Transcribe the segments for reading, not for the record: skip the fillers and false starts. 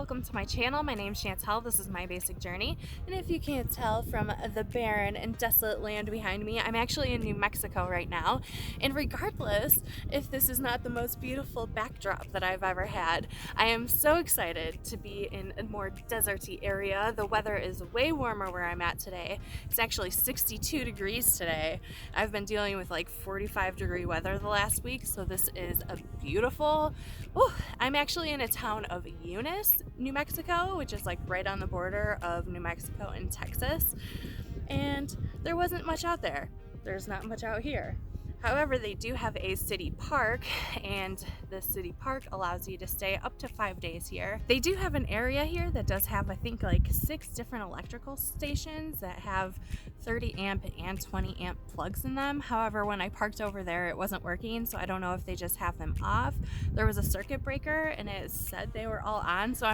welcome to my channel. My name's Chantel. This is my basic journey, and if you can't tell from the barren and desolate land behind me, I'm actually in New Mexico right now. And regardless if this is not the most beautiful backdrop that I've ever had, I am so excited to be in a more deserty area. The weather is way warmer where I'm at today. It's actually 62 degrees today. I've been dealing with like 45-degree weather the last week, so this is a beautiful. I'm actually in a town of Eunice, New Mexico, which is like right on the border of New Mexico and Texas. And there wasn't much out there. There's not much out here. However, they do have a city park, and the city park allows you to stay up to 5 days here. They do have an area here that does have, I think, like 6 different electrical stations that have 30 amp and 20 amp plugs in them. However, when I parked over there, it wasn't working, so I don't know if they just have them off. There was a circuit breaker and it said they were all on, so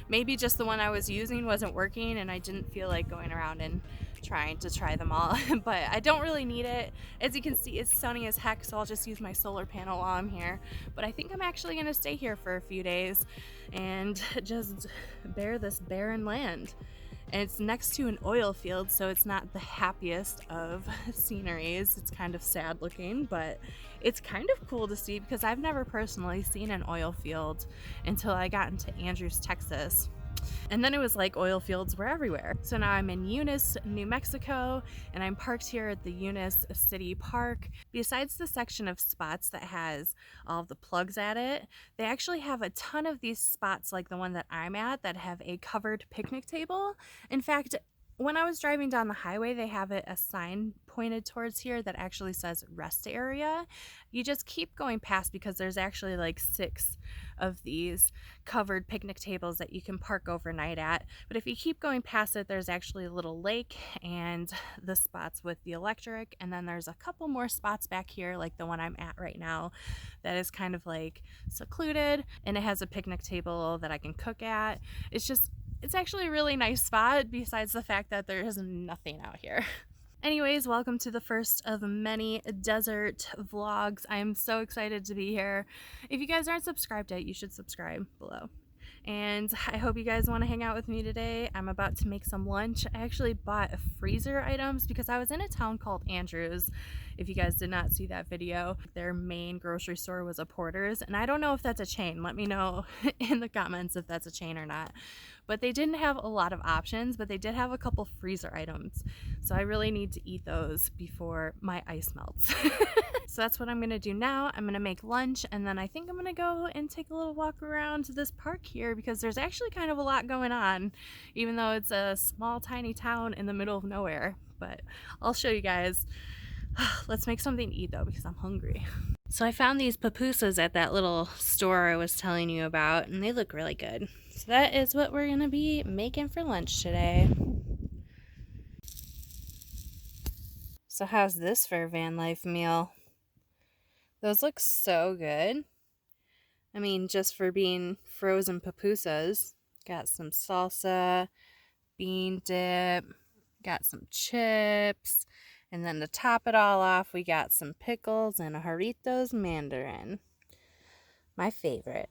maybe just the one I was using wasn't working and I didn't feel like going around and trying to try them all. But I don't really need it. As you can see, it's sunny as heck, so I'll just use my solar panel while I'm here. But I think I'm actually gonna stay here for a few days and just bear this barren land. And it's next to an oil field, so it's not the happiest of sceneries. It's kind of sad looking, but it's kind of cool to see because I've never personally seen an oil field until I got into Andrews, Texas. And then it was like oil fields were everywhere. So now I'm in Eunice, New Mexico, and I'm parked here at the Eunice City Park. Besides the section of spots that has all of the plugs at it, they actually have a ton of these spots like the one that I'm at that have a covered picnic table. In fact, when I was driving down the highway, they have a sign pointed towards here that actually says rest area. You just keep going past because there's actually like 6 of these covered picnic tables that you can park overnight at. But if you keep going past it, there's actually a little lake and the spots with the electric. And then there's a couple more spots back here, like the one I'm at right now, that is kind of like secluded and it has a picnic table that I can cook at. It's actually a really nice spot besides the fact that there is nothing out here. Anyways, welcome to the first of many desert vlogs. I am so excited to be here. If you guys aren't subscribed yet, you should subscribe below. And I hope you guys want to hang out with me today. I'm about to make some lunch. I actually bought freezer items because I was in a town called Andrews. If you guys did not see that video, their main grocery store was a Porter's, and I don't know if that's a chain. Let me know in the comments if that's a chain or not. But they didn't have a lot of options, but they did have a couple freezer items. So I really need to eat those before my ice melts. So that's what I'm gonna do now. I'm gonna make lunch, and then I think I'm gonna go and take a little walk around this park here because there's actually kind of a lot going on, even though it's a small, tiny town in the middle of nowhere. But I'll show you guys. Let's make something to eat though because I'm hungry. So I found these pupusas at that little store I was telling you about, and they look really good. So that is what we're gonna be making for lunch today. So how's this for a van life meal? Those look so good. I mean, just for being frozen pupusas. Got some salsa, bean dip, got some chips, and then to top it all off, we got some pickles and a Jarritos mandarin. My favorite.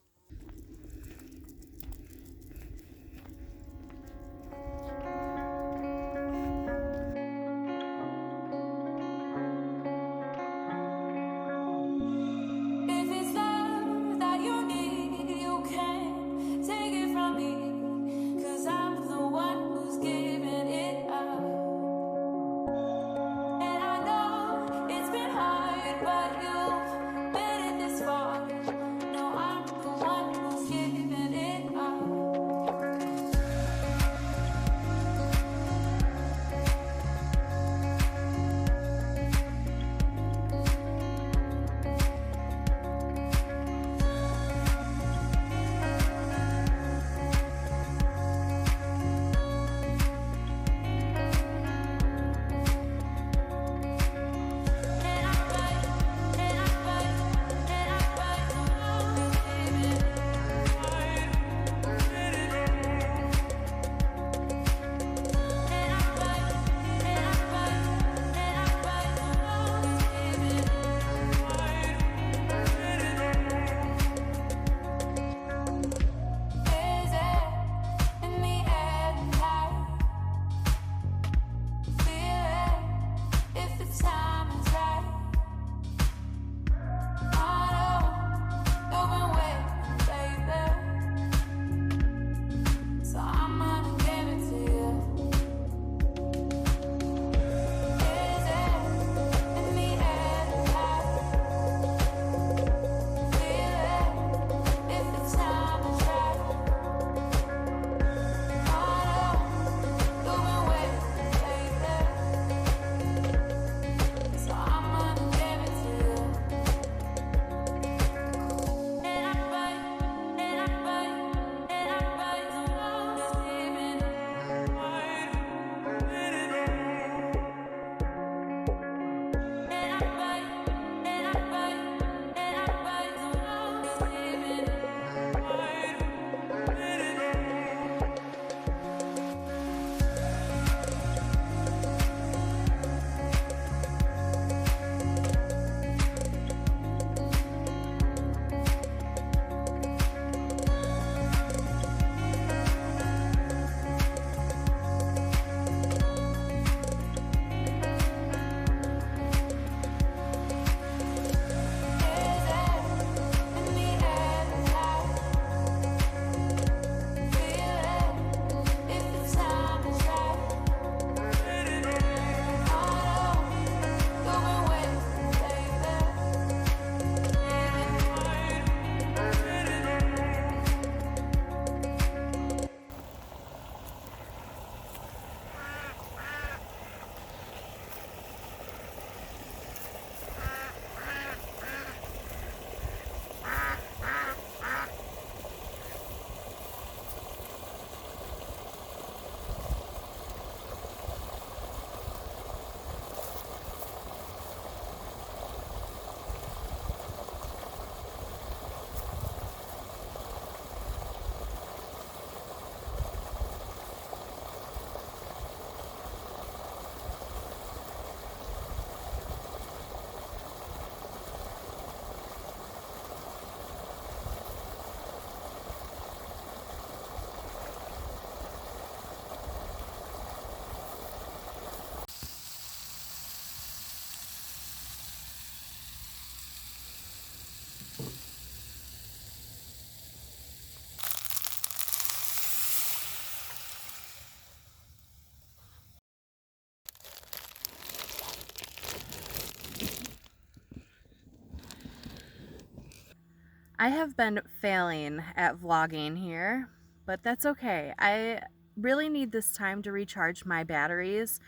I have been failing at vlogging here, but that's okay. I really need this time to recharge my batteries.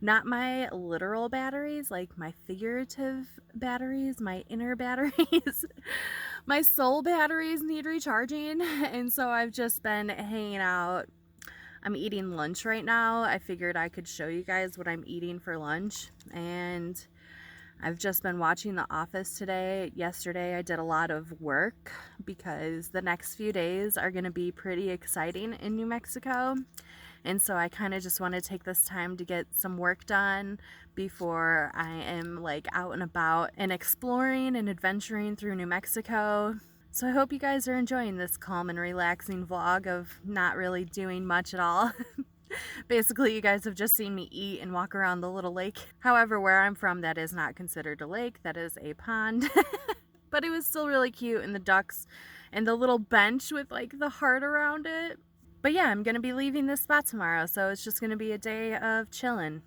Not my literal batteries, like my figurative batteries, my inner batteries. My soul batteries need recharging, and so I've just been hanging out. I'm eating lunch right now. I figured I could show you guys what I'm eating for lunch, and I've just been watching The Office today. Yesterday I did a lot of work because the next few days are going to be pretty exciting in New Mexico. And so I kind of just want to take this time to get some work done before I am like out and about and exploring and adventuring through New Mexico. So I hope you guys are enjoying this calm and relaxing vlog of not really doing much at all. Basically, you guys have just seen me eat and walk around the little lake. However, where I'm from, that is not considered a lake, that is a pond. But it was still really cute, and the ducks and the little bench with like the heart around it. But yeah, I'm gonna be leaving this spot tomorrow, so it's just gonna be a day of chilling.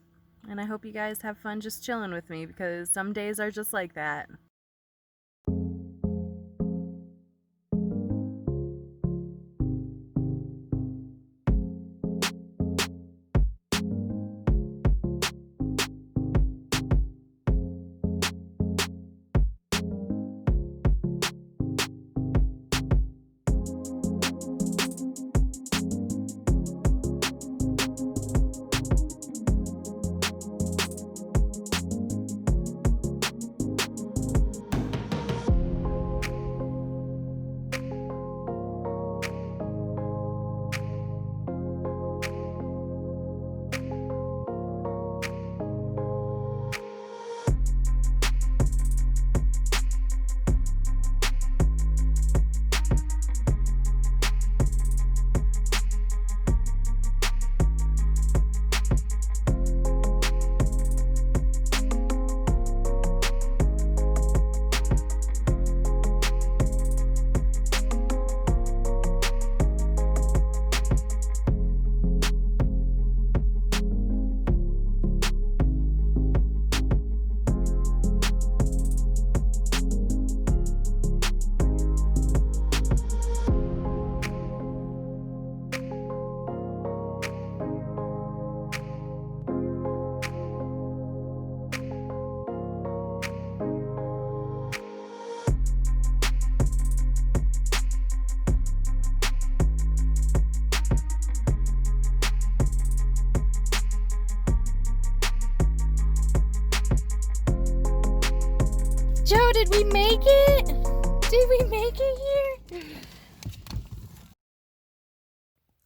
And I hope you guys have fun just chilling with me, because some days are just like that. Joe, did we make it? Did we make it here?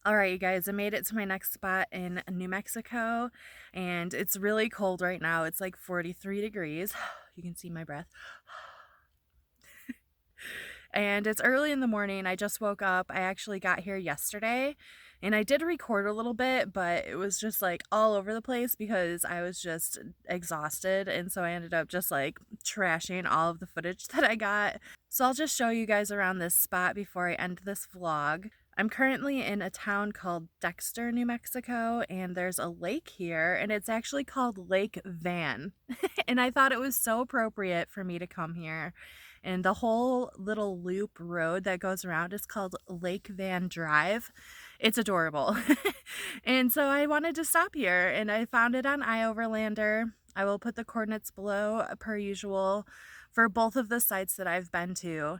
All right, you guys, I made it to my next spot in New Mexico, and it's really cold right now. It's like 43 degrees. You can see my breath. And it's early in the morning. I just woke up. I actually got here yesterday, and I did record a little bit, but it was just like all over the place because I was just exhausted, and so I ended up just like trashing all of the footage that I got. So I'll just show you guys around this spot before I end this vlog. I'm currently in a town called Dexter, New Mexico, and there's a lake here, and it's actually called Lake Van. And I thought it was so appropriate for me to come here. And the whole little loop road that goes around is called Lake Van Drive. It's adorable. And so I wanted to stop here, and I found it on iOverlander. I will put the coordinates below per usual for both of the sites that I've been to.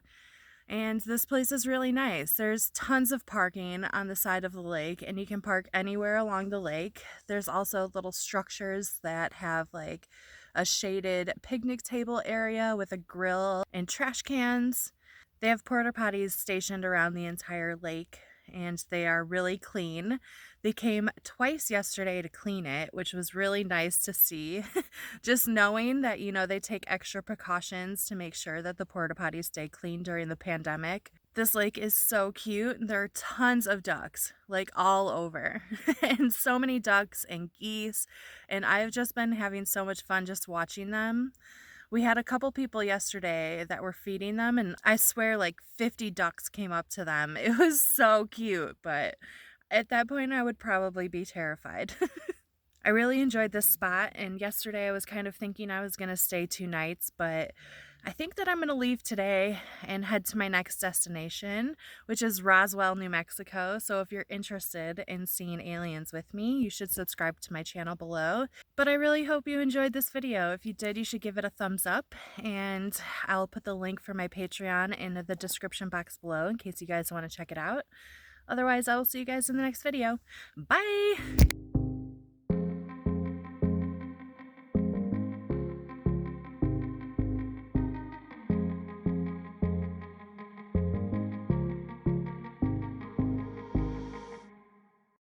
And this place is really nice. There's tons of parking on the side of the lake, and you can park anywhere along the lake. There's also little structures that have like a shaded picnic table area with a grill and trash cans. They have porta potties stationed around the entire lake, and they are really clean. They came twice yesterday to clean it, which was really nice to see. Just knowing that, you know, they take extra precautions to make sure that the porta potties stay clean during the pandemic. This lake is so cute. There are tons of ducks, like all over, and so many ducks and geese, and I've just been having so much fun just watching them. We had a couple people yesterday that were feeding them, and I swear like 50 ducks came up to them. It was so cute, but at that point I would probably be terrified. I really enjoyed this spot, and yesterday I was kind of thinking I was going to stay 2 nights, but I think that I'm going to leave today and head to my next destination, which is Roswell, New Mexico. So if you're interested in seeing aliens with me, you should subscribe to my channel below. But I really hope you enjoyed this video. If you did, you should give it a thumbs up, and I'll put the link for my Patreon in the description box below in case you guys want to check it out. Otherwise, I will see you guys in the next video. Bye!